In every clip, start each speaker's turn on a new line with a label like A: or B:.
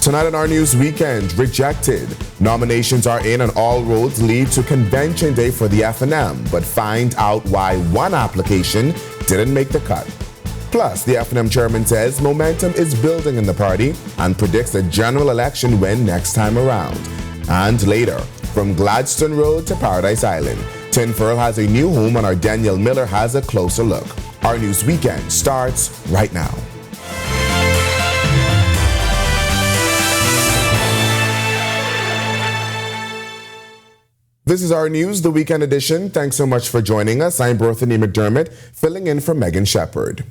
A: Tonight on our news weekend, rejected. Nominations are in and all roads lead to convention day for the FNM, but find out why one application didn't make the cut. Plus, the FNM chairman says momentum is building in the party and predicts a general election win next time around. And later, from Gladstone Road to Paradise Island, Tinfurl has a new home and our Danielle Miller has a closer look. Our news weekend starts right now. This is our news, the weekend edition. Thanks so much for joining us. I'm Berthany McDermott, filling in for Megan Shepard.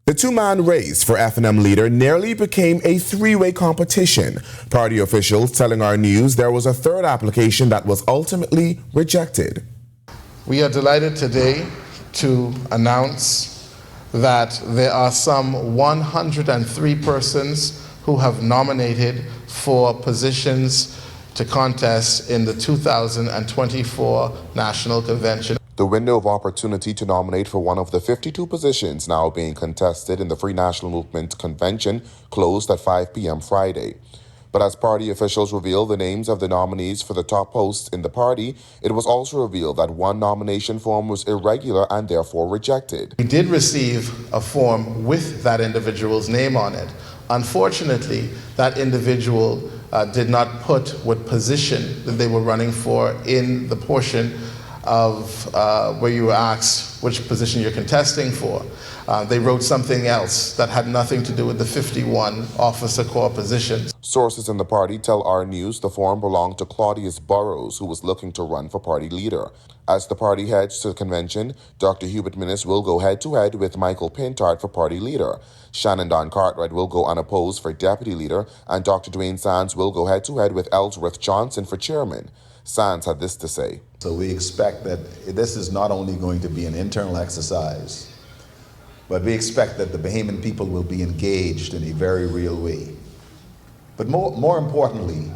A: The two-man race for FNM leader nearly became a three-way competition. Party officials telling our news there was a third application that was ultimately rejected.
B: We are delighted today to announce that there are some 103 persons who have nominated for positions to contest in the 2024 National Convention.
A: The window of opportunity to nominate for one of the 52 positions now being contested in the Free National Movement Convention closed at 5 p.m. Friday. But as party officials revealed the names of the nominees for the top posts in the party, it was also revealed that one nomination form was irregular and therefore rejected.
B: We did receive a form with that individual's name on it. Unfortunately, that individual did not put what position that they were running for in the portion of where you were asked which position you're contesting for. They wrote something else that had nothing to do with the 51 officer corps positions.
A: Sources in the party tell our news the form belonged to Claudius Burrows, who was looking to run for party leader. As the party heads to the convention, Dr. Hubert Minnis will go head-to-head with Michael Pintard for party leader. Shannon Don Cartwright will go unopposed for deputy leader, and Dr. Dwayne Sands will go head-to-head with Ellsworth Johnson for chairman. Sands had this to say.
C: So we expect that this is not only going to be an internal exercise, but we expect that the Bahamian people will be engaged in a very real way. But more importantly,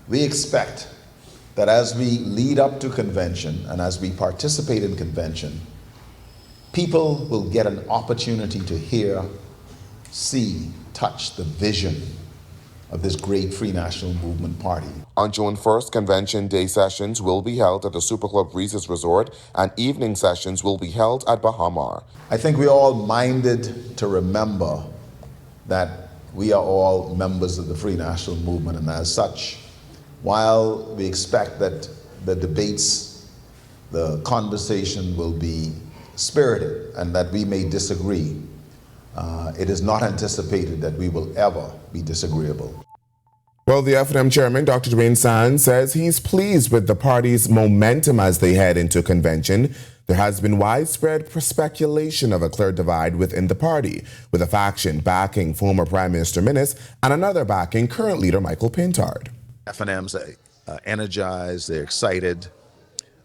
C: we expect that as we lead up to convention and as we participate in convention, people will get an opportunity to hear, see, touch the vision of this great Free National Movement Party.
A: On June 1st, convention day sessions will be held at the Super Club Breezes Resort and evening sessions will be held at Bahamas.
C: I think we're all minded to remember that we are all members of the Free National Movement, and as such, while we expect that the debates, the conversation will be spirited and that we may disagree, it is not anticipated that we will ever be disagreeable.
A: Well, the FNM chairman, Dr. Dwayne Sands, says he's pleased with the party's momentum as they head into convention. There has been widespread speculation of a clear divide within the party, with a faction backing former Prime Minister Minnis and another backing current leader Michael Pintard.
C: FNM's energized, they're excited,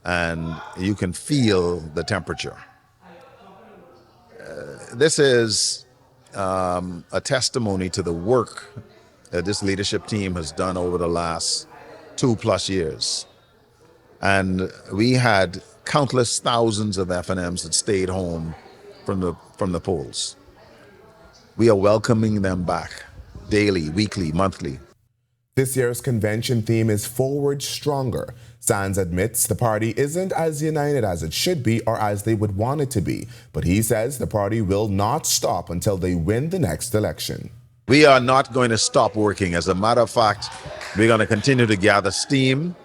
C: and you can feel the temperature. This is a testimony to the work that this leadership team has done over the last 2+ years. And we had countless thousands of FNMs that stayed home from the polls. We are welcoming them back daily, weekly, monthly.
A: This year's convention theme is Forward Stronger. Sands admits the party isn't as united as it should be or as they would want it to be, but he says the party will not stop until they win the next election.
C: We are not going to stop working. As a matter of fact, we're going to continue to gather steam.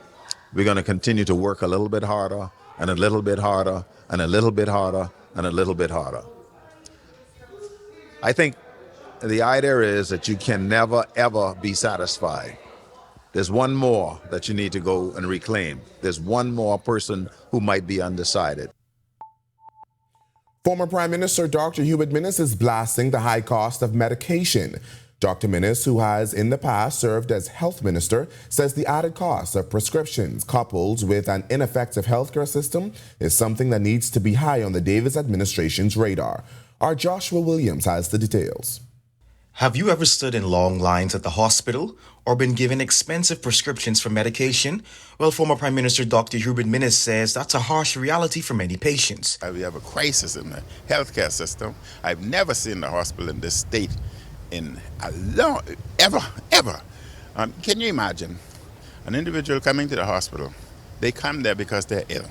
C: We're going to continue to work a little bit harder and a little bit harder and a little bit harder and a little bit harder. I think the idea is that you can never, ever be satisfied. There's one more that you need to go and reclaim. There's one more person who might be undecided.
A: Former Prime Minister Dr. Hubert Minnis is blasting the high cost of medication. Dr. Minnis, who has in the past served as health minister, says the added cost of prescriptions coupled with an ineffective healthcare system is something that needs to be high on the Davis administration's radar. Our Joshua Williams has the details.
D: Have you ever stood in long lines at the hospital or been given expensive prescriptions for medication? Well, former Prime Minister Dr. Hubert Minnis says that's a harsh reality for many patients.
E: We have a crisis in the healthcare system. I've never seen the hospital in this state in a long, ever. Can you imagine an individual coming to the hospital? They come there because they're ill.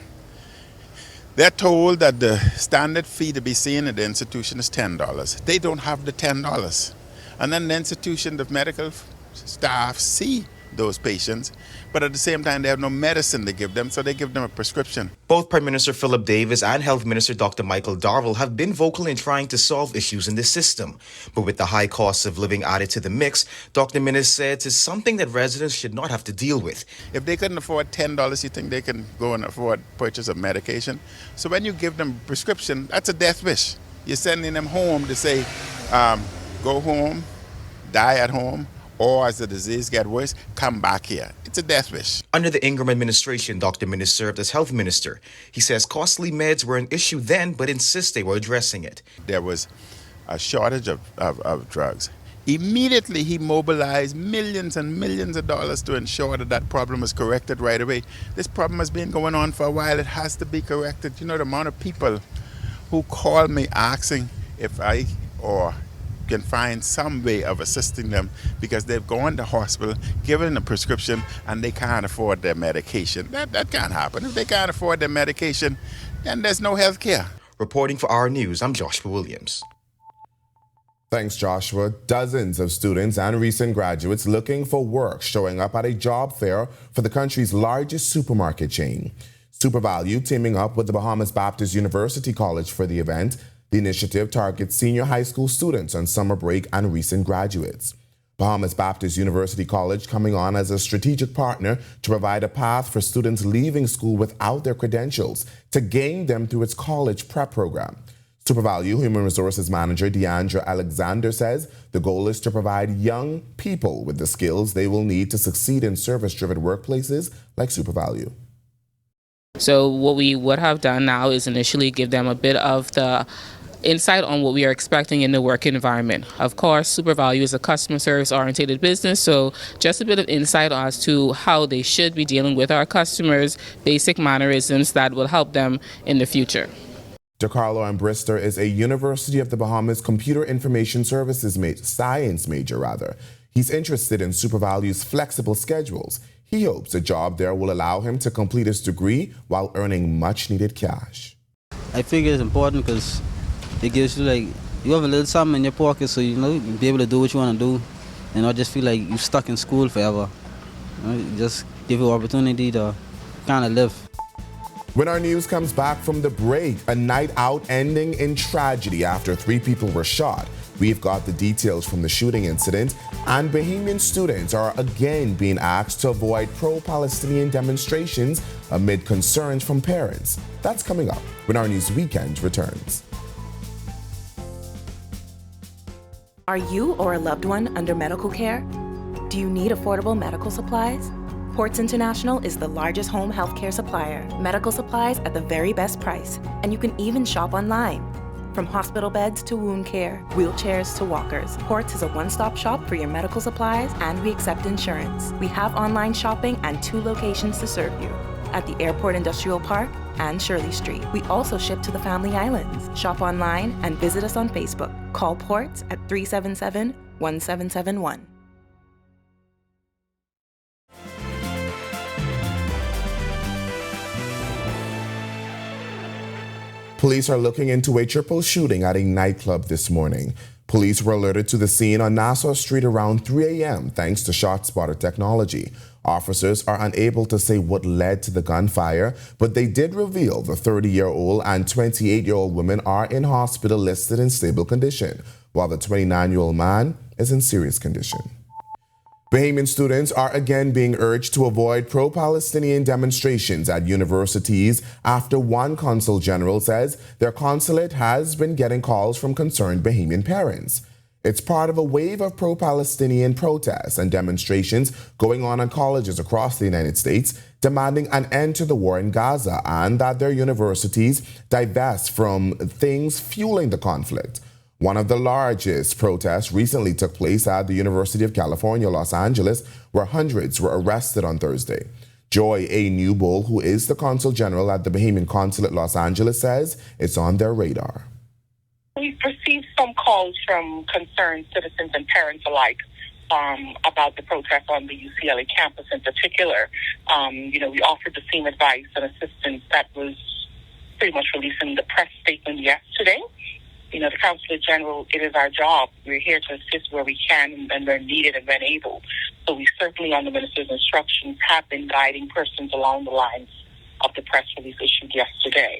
E: They're told that the standard fee to be seen at the institution is $10. They don't have the $10. And then the institution, the medical staff see those patients, but at the same time they have no medicine to give them, so they give them a prescription.
D: Both Prime Minister Philip Davis and Health Minister Dr. Michael Darville have been vocal in trying to solve issues in the system. But with the high costs of living added to the mix, Dr. Minnis said it's something that residents should not have to deal with.
E: If they couldn't afford $10, you think they can go and afford purchase of medication? So when you give them a prescription, that's a death wish. You're sending them home to say, go home, die at home, or as the disease gets worse, come back here. It's a death wish.
D: Under the Ingram administration, Dr. Minnis served as health minister. He says costly meds were an issue then, but insists they were addressing it.
E: There was a shortage of drugs. Immediately, he mobilized millions and millions of dollars to ensure that that problem was corrected right away. This problem has been going on for a while. It has to be corrected. You know, the amount of people who call me asking if I or can find some way of assisting them because they've gone to hospital, given a prescription, and they can't afford their medication. That can't happen. If they can't afford their medication, then there's no health care.
D: Reporting for Our News, I'm Joshua Williams.
A: Thanks, Joshua. Dozens of students and recent graduates looking for work showing up at a job fair for the country's largest supermarket chain. SuperValue teaming up with the Bahamas Baptist University College for the event. The initiative targets senior high school students on summer break and recent graduates. Bahamas Baptist University College coming on as a strategic partner to provide a path for students leaving school without their credentials to gain them through its college prep program. SuperValue Human Resources Manager Deandra Alexander says the goal is to provide young people with the skills they will need to succeed in service-driven workplaces like SuperValue.
F: So what we would have done now is initially give them a bit of the insight on what we are expecting in the work environment. Of course, SuperValue is a customer service oriented business, so just a bit of insight as to how they should be dealing with our customers, basic mannerisms that will help them in the future.
A: DeCarlo Ambrister is a University of the Bahamas Computer Information Services science major. He's interested in SuperValue's flexible schedules. He hopes a job there will allow him to complete his degree while earning much needed cash.
G: I figure it's important because it gives you you have a little something in your pocket, so you be able to do what you want to do and not just feel like you're stuck in school forever. Just give you opportunity to kind of live.
A: When our news comes back from the break, a night out ending in tragedy after 3 people were shot. We've got the details from the shooting incident, and Bahamian students are again being asked to avoid pro-Palestinian demonstrations amid concerns from parents. That's coming up when our news weekend returns.
H: Are you or a loved one under medical care? Do you need affordable medical supplies? Ports International is the largest home healthcare supplier. Medical supplies at the very best price, and you can even shop online. From hospital beds to wound care, wheelchairs to walkers, Ports is a one-stop shop for your medical supplies, and we accept insurance. We have online shopping and 2 locations to serve you, at the Airport Industrial Park and Shirley Street. We also ship to the Family Islands. Shop online and visit us on Facebook. Call Ports at 377-1771.
A: Police are looking into a triple shooting at a nightclub this morning. Police were alerted to the scene on Nassau Street around 3 a.m. thanks to ShotSpotter technology. Officers are unable to say what led to the gunfire, but they did reveal the 30-year-old and 28-year-old women are in hospital listed in stable condition, while the 29-year-old man is in serious condition. Bahamian students are again being urged to avoid pro-Palestinian demonstrations at universities after one consul general says their consulate has been getting calls from concerned Bahamian parents. It's part of a wave of pro-Palestinian protests and demonstrations going on in colleges across the United States, demanding an end to the war in Gaza and that their universities divest from things fueling the conflict. One of the largest protests recently took place at the University of California, Los Angeles, where hundreds were arrested on Thursday. Joy A. Newbold, who is the Consul General at the Bahamian Consulate, Los Angeles, says it's on their radar.
I: We've received some calls from concerned citizens and parents alike about the protest on the UCLA campus in particular. We offered the same advice and assistance that was pretty much released in the press statement yesterday. The Consulate General, it is our job. We're here to assist where we can and where needed and when able. So we certainly, on the Minister's instructions, have been guiding persons along the lines of the press release issued yesterday.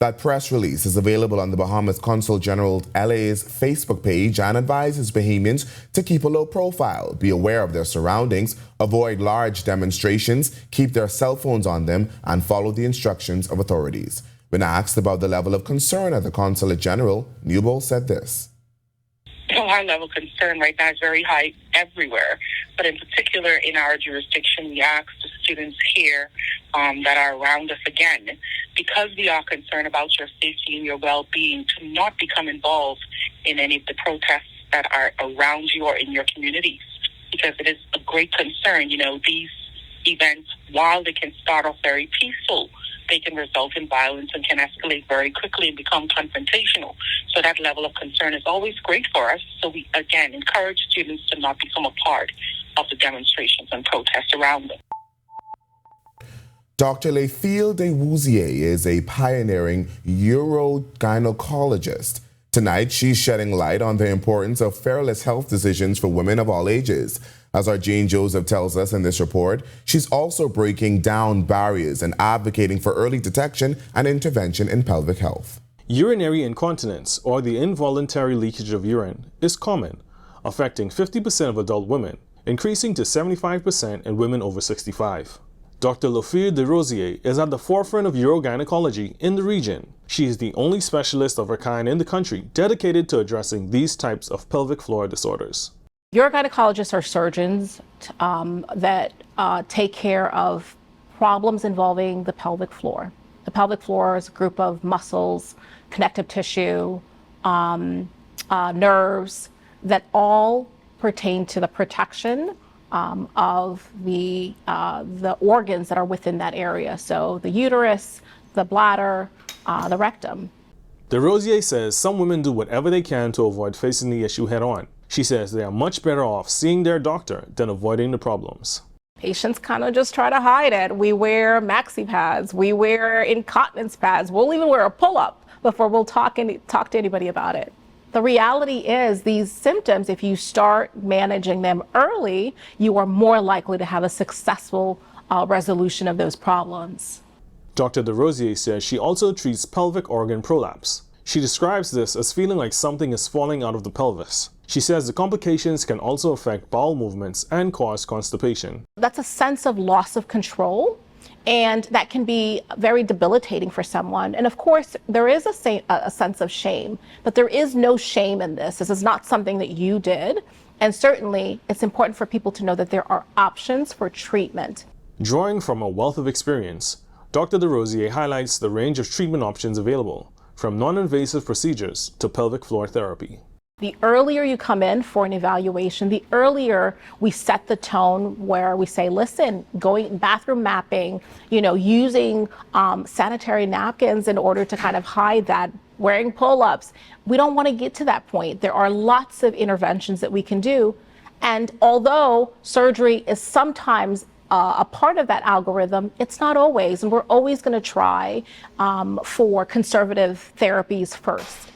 A: That press release is available on the Bahamas Consul General LA's Facebook page and advises Bahamians to keep a low profile, be aware of their surroundings, avoid large demonstrations, keep their cell phones on them, and follow the instructions of authorities. When asked about the level of concern at the Consulate General, Newbold said this.
I: Our level of concern right now is very high everywhere, but in particular in our jurisdiction, we ask the students here that are around us again, because we are concerned about your safety and your well-being, to not become involved in any of the protests that are around you or in your communities, because it is a great concern. These events, while they can start off very peaceful, they can result in violence and can escalate very quickly and become confrontational. So that level of concern is always great for us. So we, again, encourage students to not become a part of the demonstrations and protests around them.
A: Dr. Lefiel de Wouzier is a pioneering urogynecologist. Tonight, she's shedding light on the importance of fearless health decisions for women of all ages. As our Jane Joseph tells us in this report, she's also breaking down barriers and advocating for early detection and intervention in pelvic health.
J: Urinary incontinence, or the involuntary leakage of urine, is common, affecting 50% of adult women, increasing to 75% in women over 65. Dr. Lefiel de Wouzier is at the forefront of urogynecology in the region. She is the only specialist of her kind in the country dedicated to addressing these types of pelvic floor disorders.
K: Urogynecologists are surgeons that take care of problems involving the pelvic floor. The pelvic floor is a group of muscles, connective tissue, nerves that all pertain to the protection of the organs that are within that area. So the uterus, the bladder, the rectum.
J: De Wouzier says some women do whatever they can to avoid facing the issue head on. She says they are much better off seeing their doctor than avoiding the problems.
K: Patients kind of just try to hide it. We wear maxi pads, we wear incontinence pads, we'll even wear a pull-up before we'll talk to anybody about it. The reality is these symptoms, if you start managing them early, you are more likely to have a successful resolution of those problems.
J: Dr. de Wouzier says she also treats pelvic organ prolapse. She describes this as feeling like something is falling out of the pelvis. She says the complications can also affect bowel movements and cause constipation.
K: That's a sense of loss of control, and that can be very debilitating for someone. And of course, there is a sense of shame, but there is no shame in this. This is not something that you did. And certainly, it's important for people to know that there are options for treatment.
J: Drawing from a wealth of experience, Dr. de Wouzier highlights the range of treatment options available, from non-invasive procedures to pelvic floor therapy.
K: The earlier you come in for an evaluation, the earlier we set the tone where we say, listen, going bathroom mapping, using sanitary napkins in order to kind of hide that, wearing pull-ups. We don't want to get to that point. There are lots of interventions that we can do. And although surgery is sometimes a part of that algorithm, it's not always. And we're always going to try for conservative therapies first.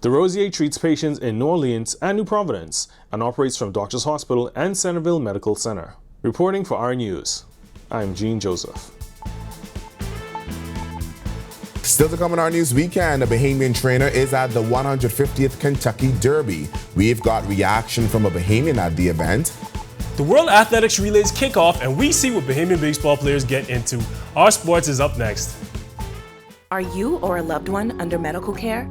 J: De Wouzier treats patients in New Orleans and New Providence and operates from Doctors Hospital and Centerville Medical Center. Reporting for Our News, I'm Gene Joseph.
A: Still to come on Our News Weekend, a Bahamian trainer is at the 150th Kentucky Derby. We've got reaction from a Bahamian at the event.
L: The World Athletics Relays kick off, and we see what Bahamian baseball players get into. Our Sports is up next.
H: Are you or a loved one under medical care?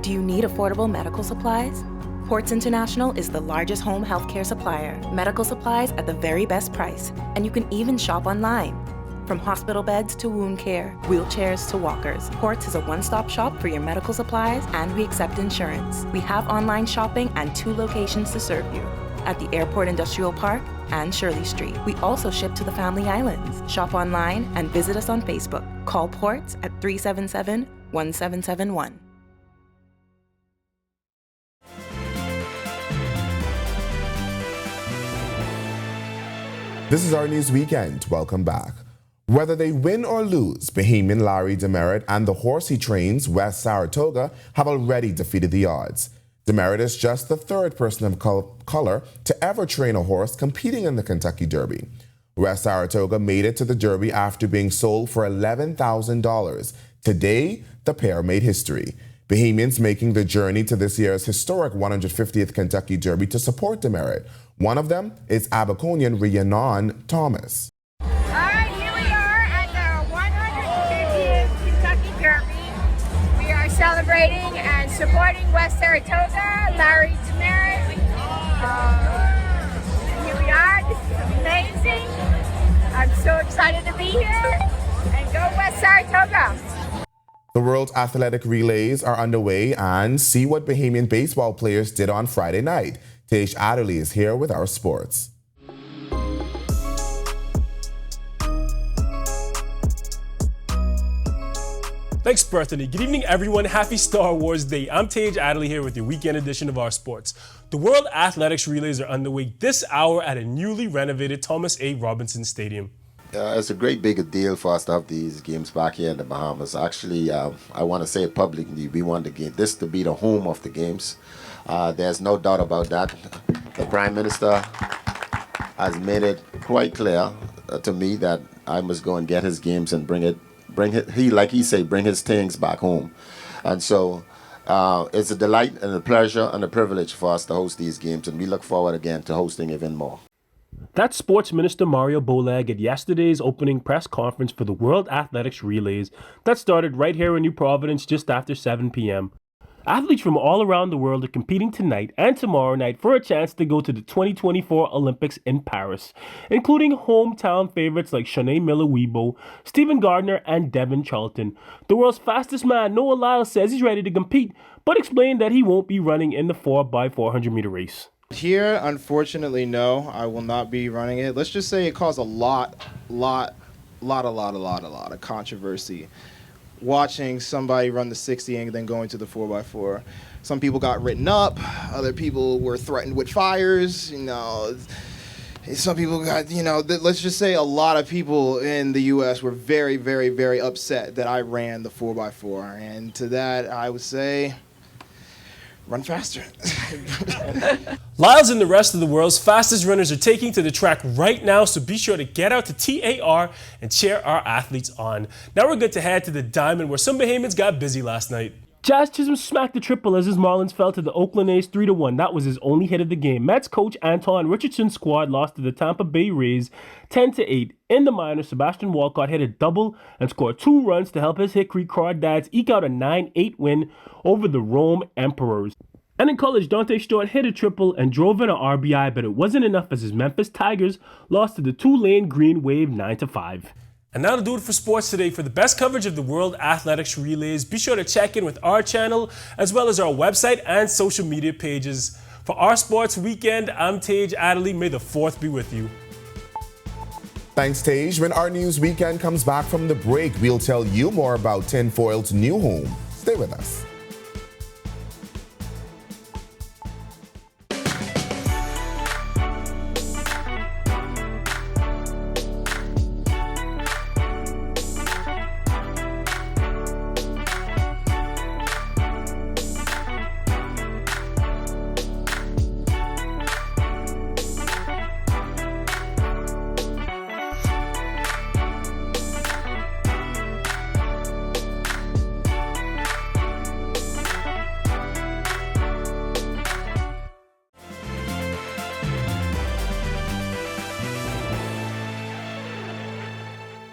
H: Do you need affordable medical supplies? Ports International is the largest home healthcare supplier. Medical supplies at the very best price, and you can even shop online. From hospital beds to wound care, wheelchairs to walkers, Ports is a one-stop shop for your medical supplies, and we accept insurance. We have online shopping and 2 locations to serve you, at the Airport Industrial Park and Shirley Street. We also ship to the Family Islands. Shop online and visit us on Facebook. Call Ports at 377-1771.
A: This is our news weekend. Welcome back. Whether they win or lose, Bahamian Larry Demerit and the horse he trains, West Saratoga, have already defeated the odds. Demerit is just the third person of color to ever train a horse competing in the Kentucky Derby. West Saratoga made it to the Derby after being sold for $11,000. Today, the pair made history. Bahamians making the journey to this year's historic 150th Kentucky Derby to support Demerit. One of them is Abaconian Rhiannon Thomas.
M: All right, here we are at the 150th Kentucky Derby. We are celebrating and supporting West Saratoga, Larry Demerit. Here we are. This is amazing. I'm so excited to be here. And go West Saratoga.
A: The World Athletic Relays are underway, and see what Bahamian baseball players did on Friday night. Tej Adderley is here with our sports.
L: Thanks, Bethany. Good evening, everyone. Happy Star Wars Day. I'm Tej Adderley here with your weekend edition of our sports. The World Athletics Relays are underway this hour at a newly renovated Thomas A. Robinson Stadium.
N: It's a great big deal for us to have these games back here in the Bahamas. Actually, I want to say it publicly, we want this to be the home of the games. There's no doubt about that. The Prime Minister has made it quite clear to me that I must go and get his games and bring his things back home. And so it's a delight and a pleasure and a privilege for us to host these games, and we look forward again to hosting even more.
L: That's Sports Minister Mario Bolag at yesterday's opening press conference for the World Athletics Relays that started right here in New Providence just after 7 p.m. Athletes from all around the world are competing tonight and tomorrow night for a chance to go to the 2024 Olympics in Paris, including hometown favorites like Shanae Miller-Weibo, Stephen Gardner, and Devin Charlton. The world's fastest man, Noah Lyles, says he's ready to compete, but explained that he won't be running in the 4x400 meter race.
O: Here, unfortunately, no, I will not be running it. Let's just say it caused a lot of controversy. Watching somebody run the 60 and then going to the 4x4. Some people got written up. Other people were threatened with fires. Some people got, let's just say a lot of people in the U.S. were very, very, very upset that I ran the 4x4. And to that, I would say, run faster.
L: Lyles and the rest of the world's fastest runners are taking to the track right now, so be sure to get out to TAR and cheer our athletes on. Now we're good to head to the Diamond, where some Bahamians got busy last night. Jazz Chisholm smacked the triple as his Marlins fell to the Oakland A's 3-1. That was his only hit of the game. Mets coach Anton Richardson's squad lost to the Tampa Bay Rays 10-8. In the minors, Sebastian Walcott hit a double and scored 2 runs to help his Hickory Crawdads eke out a 9-8 win over the Rome Emperors. And in college, Dante Stewart hit a triple and drove in an RBI, but it wasn't enough as his Memphis Tigers lost to the Tulane Green Wave 9-5. And that'll do it for sports today. For the best coverage of the World Athletics Relays, be sure to check in with our channel as well as our website and social media pages. For our sports weekend, I'm Tej Adderley. May the 4th be with you.
A: Thanks, Tej. When our news weekend comes back from the break, we'll tell you more about Tinfoil's new home. Stay with us.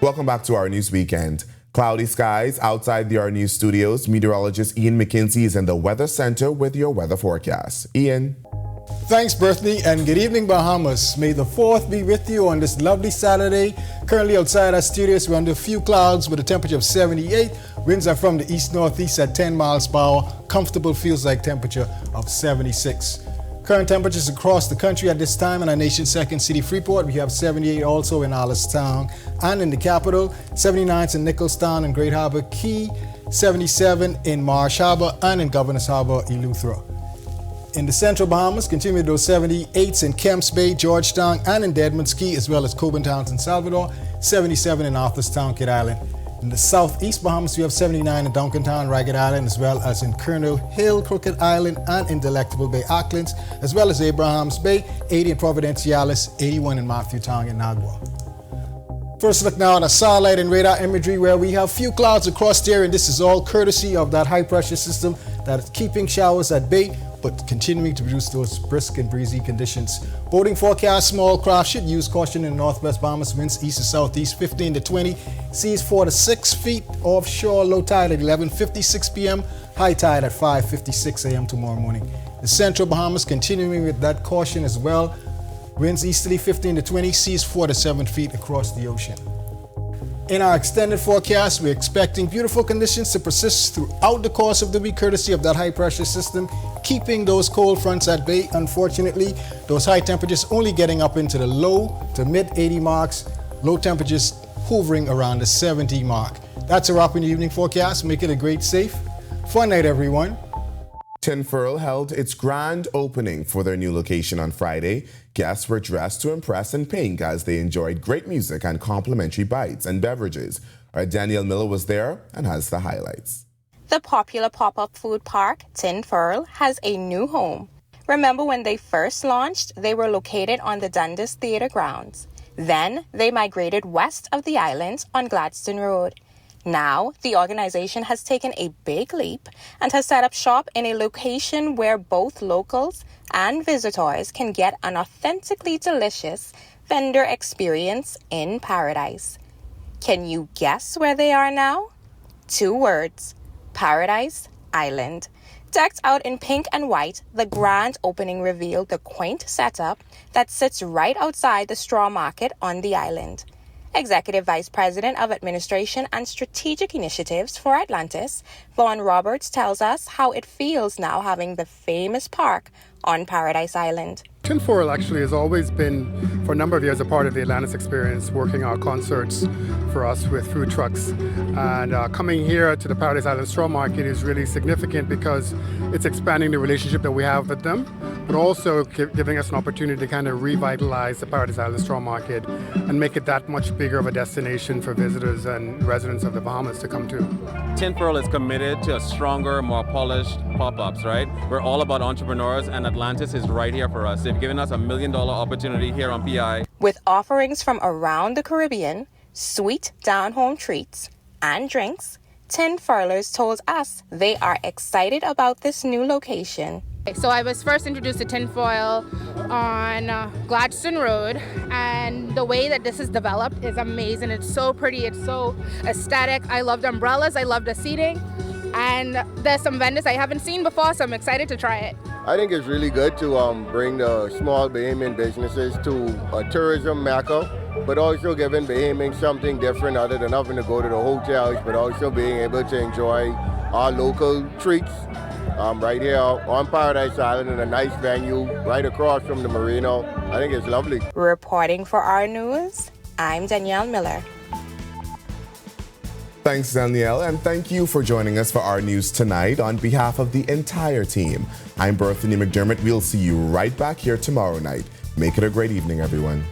A: Welcome back to our news weekend. Cloudy skies outside the Our News studios. Meteorologist Ian McKinsey is in the Weather Center with your weather forecast. Ian.
P: Thanks, Berthney, and good evening, Bahamas. May the 4th be with you on this lovely Saturday. Currently outside our studios, we're under a few clouds with a temperature of 78. Winds are from the east-northeast at 10 miles per hour. Comfortable feels like temperature of 76. Current temperatures across the country at this time in our nation's second city, Freeport. We have 78 also in Allenstown and in the capital, 79 in Nicholstown and Great Harbor Key, 77 in Marsh Harbor and in Governors Harbor, Eleuthera. In the central Bahamas, continue those 78s in Kemps Bay, Georgetown, and in Deadman's Key, as well as Coburn Towns in Salvador, 77 in Arthurstown, Kidd Island. In the southeast Bahamas, we have 79 in Duncantown, Ragged Island, as well as in Colonel Hill, Crooked Island, and in Delectable Bay, Auckland, as well as Abrahams Bay, 80 in Providenciales, 81 in Matthewtown and Nagua. First look now at a satellite and radar imagery where we have few clouds across there, and this is all courtesy of that high pressure system that is keeping showers at bay, but continuing to produce those brisk and breezy conditions. Boating forecast, small craft should use caution in the northwest Bahamas, winds east to southeast 15 to 20, seas 4 to 6 feet, offshore low tide at 11:56 p.m., high tide at 5:56 a.m. tomorrow morning. The central Bahamas continuing with that caution as well, winds easterly 15 to 20, seas 4 to 7 feet across the ocean. In our extended forecast, we're expecting beautiful conditions to persist throughout the course of the week, courtesy of that high pressure system, keeping those cold fronts at bay. Unfortunately, those high temperatures only getting up into the low to mid 80 marks, low temperatures hovering around the 70 mark. That's a wrap in the evening forecast. Make it a great, safe, fun night, everyone.
A: Tinfurl held its grand opening for their new location on Friday. Guests were dressed to impress in pink as they enjoyed great music and complimentary bites and beverages. Our Danielle Miller was there and has the highlights.
Q: The popular pop-up food park, Tinfurl, has a new home. Remember when they first launched, they were located on the Dundas Theatre grounds. Then they migrated west of the island on Gladstone Road. Now, the organization has taken a big leap and has set up shop in a location where both locals and visitors can get an authentically delicious vendor experience in paradise. Can you guess where they are now? 2 words: Paradise Island. Decked out in pink and white, the grand opening revealed the quaint setup that sits right outside the straw market on the island. Executive Vice President of Administration and Strategic Initiatives for Atlantis, Vaughn Roberts, tells us how it feels now having the famous park on Paradise Island.
R: Tinfurl actually has always been, for a number of years, a part of the Atlantis experience, working our concerts for us with food trucks. And coming here to the Paradise Island Straw Market is really significant because it's expanding the relationship that we have with them, but also giving us an opportunity to kind of revitalize the Paradise Island Straw Market and make it that much bigger of a destination for visitors and residents of the Bahamas to come to.
S: Tinfurl is committed to a stronger, more polished pop-ups, right? We're all about entrepreneurs, and Atlantis is right here for us. They've given us $1 million opportunity here on PI.
Q: With offerings from around the Caribbean, sweet down-home treats, and drinks, Tinfurlers told us they are excited about this new location.
T: So I was first introduced to Tinfurl on Gladstone Road, and the way that this is developed is amazing. It's so pretty, it's so aesthetic. I love the umbrellas, I love the seating, and there's some vendors I haven't seen before, so I'm excited to try it.
U: I think it's really good to bring the small Bahamian businesses to a tourism mecca, but also giving Bahamians something different other than having to go to the hotels, but also being able to enjoy our local treats right here on Paradise Island in a nice venue right across from the marina. I think it's lovely.
Q: Reporting for Our News, I'm Danielle Miller.
A: Thanks, Danielle, and thank you for joining us for Our News tonight. On behalf of the entire team, I'm Berthany McDermott. We'll see you right back here tomorrow night. Make it a great evening, everyone.